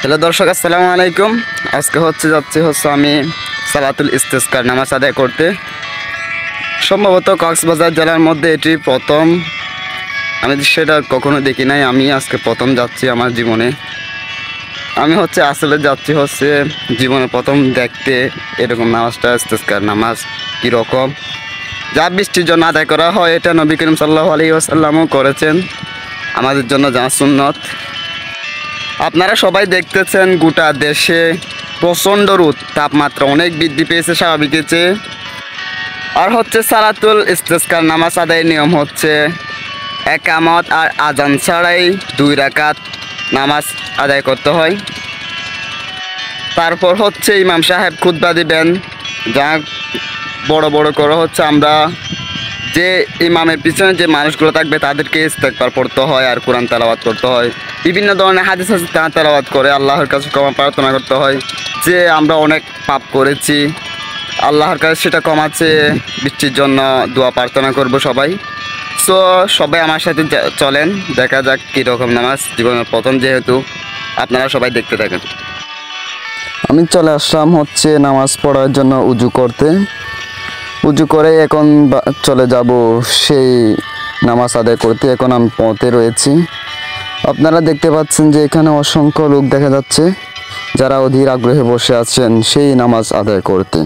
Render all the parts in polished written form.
Hello দর্শক, আসসালামু আলাইকুম। আজকে যাচ্ছি আমি সালাতুল ইস্তেসকার নামাজ আদায় করতে। সম্ভবত কক্সবাজার জেলার মধ্যে এটি প্রথম, আমি সেটা কখনো দেখি নাই। আমি আজকে প্রথম যাচ্ছি আমার জীবনে। আমি আসলে যাচ্ছি জীবনে প্রথম দেখতে এরকম নামাজটা, ইস্তেসকার নামাজ কীরকম। যা বৃষ্টির জন্য আদায় করা হয়, এটা নবী করিম সাল্লাল্লাহু আলাইহি ওয়াসাল্লামও করেছেন, আমাদের জন্য যা সুন্নত। আপনারা সবাই দেখতেছেন গোটা দেশে প্রচণ্ড রোদ, তাপমাত্রা অনেক বৃদ্ধি পেয়েছে স্বাভাবিকের চেয়ে। আর সালাতুল ইস্তেসকার নামাজ আদায়ের নিয়ম একামত আর আজান ছাড়াই 2 রাকাত নামাজ আদায় করতে হয়। তারপর ইমাম সাহেব খুতবা দিবেন, যা বড় বড় করে আমরা যে ইমামের পিছনে যে মানুষগুলো থাকবে তাদেরকে ইস্তেগফার পড়তে হয় আর কোরআন তেলাওয়াত করতে হয়। বিভিন্ন ধরনের হাদিস আছে তা তেলাওয়াত করে আল্লাহর কাছে ক্ষমা প্রার্থনা করতে হয় যে আমরা অনেক পাপ করেছি, আল্লাহর কাছে সেটা ক্ষমাচ্ছে। বৃষ্টির জন্য দোয়া প্রার্থনা করব সবাই। সো সবাই আমার সাথে চলেন, দেখা যাক কীরকম নামাজ, জীবনের প্রথম যেহেতু। আপনারা সবাই দেখতে থাকেন। আমি চলে আসলাম নামাজ পড়ার জন্য উজু করতে। উজু করে এখন চলে যাব সেই নামাজ আদায় করতে। এখন আমি পথে রয়েছি। আপনারা দেখতে পাচ্ছেন যে এখানে অসংখ্য লোক দেখা যাচ্ছে, যারা অধীর আগ্রহে বসে আছেন সেই নামাজ আদায় করতে।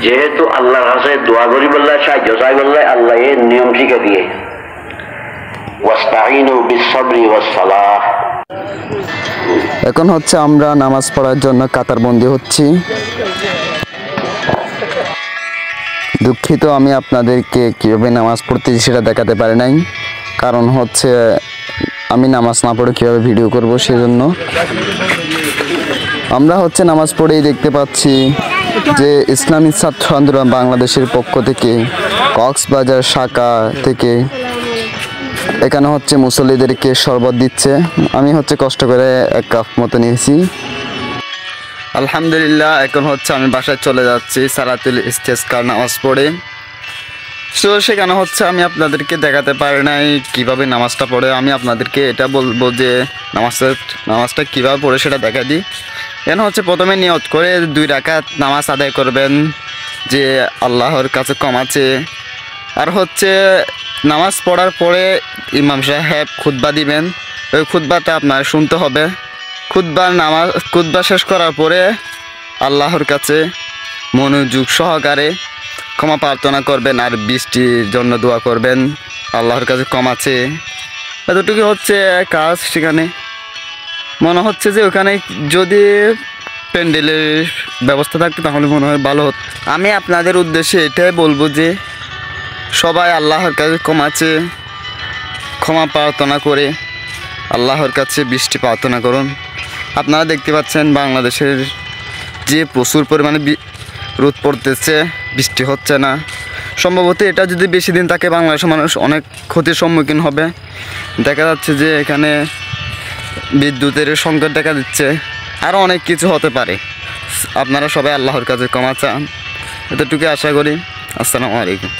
যেহেতু আল্লাহর কাছে দোয়া করি বললে, সাহায্য চাই বললে, আল্লাহ এর নিয়ম শিখে দিয়ে এখন আমরা নামাজ পড়ার জন্য কাতারবন্দি হচ্ছি। দুঃখিত, আমি আপনাদেরকে কীভাবে নামাজ পড়তেছি সেটা দেখাতে পারি নাই, কারণ আমি নামাজ না পড়ে কীভাবে ভিডিও করব, সেজন্য। আমরা নামাজ পড়েই দেখতে পাচ্ছি যে ইসলামী ছাত্র আন্দোলন বাংলাদেশের পক্ষ থেকে কক্সবাজার শাখা থেকে এখানে মুসল্লিদেরকে শরবত দিচ্ছে। আমি কষ্ট করে 1 কাপ মতো নিয়েছি। আলহামদুলিল্লাহ, এখন আমি বাসায় চলে যাচ্ছি সালাতুল ইস্তেসকার নামাজ পড়ে। সো সেখানে আমি আপনাদেরকে দেখাতে পারি নাই কীভাবে নামাজটা পড়ে। আমি আপনাদেরকে এটা বলবো যে নামাজটা কীভাবে পড়ে সেটা দেখা দিই। এখন প্রথমে নিয়ত করে 2 রাকাত নামাজ আদায় করবেন, যে আল্লাহর কাছে ক্ষমাচ্ছে। আর নামাজ পড়ার পরে ইমাম সাহেব খুতবা দিবেন, ওই খুতবাটা আপনার শুনতে হবে। খুতবা শেষ করার পরে আল্লাহর কাছে মনোযোগ সহকারে ক্ষমা প্রার্থনা করবেন আর বৃষ্টির জন্য দোয়া করবেন, আল্লাহর কাছে ক্ষমাচ্ছে। এতটুকু কাজ। সেখানে মনে যে ওখানে যদি প্যান্ডেলের ব্যবস্থা থাকতো তাহলে মনে হয় ভালো হতো। আমি আপনাদের উদ্দেশ্যে এটাই বলবো যে সবাই আল্লাহর কাছে ক্ষমা প্রার্থনা করে আল্লাহর কাছে বৃষ্টি প্রার্থনা করুন। আপনারা দেখতে পাচ্ছেন বাংলাদেশের যে প্রচুর পরিমাণে রোদ পড়তেছে, বৃষ্টি হচ্ছে না। সম্ভবত এটা যদি বেশি দিন থাকে বাংলাদেশের মানুষ অনেক ক্ষতির সম্মুখীন হবে। দেখা যাচ্ছে যে এখানে বিদ্যুতের সংকট দেখা দিচ্ছে, আরও অনেক কিছু হতে পারে। আপনারা সবাই আল্লাহর কাছে ক্ষমা চান, এতটুকু আশা করি। আসসালামু আলাইকুম।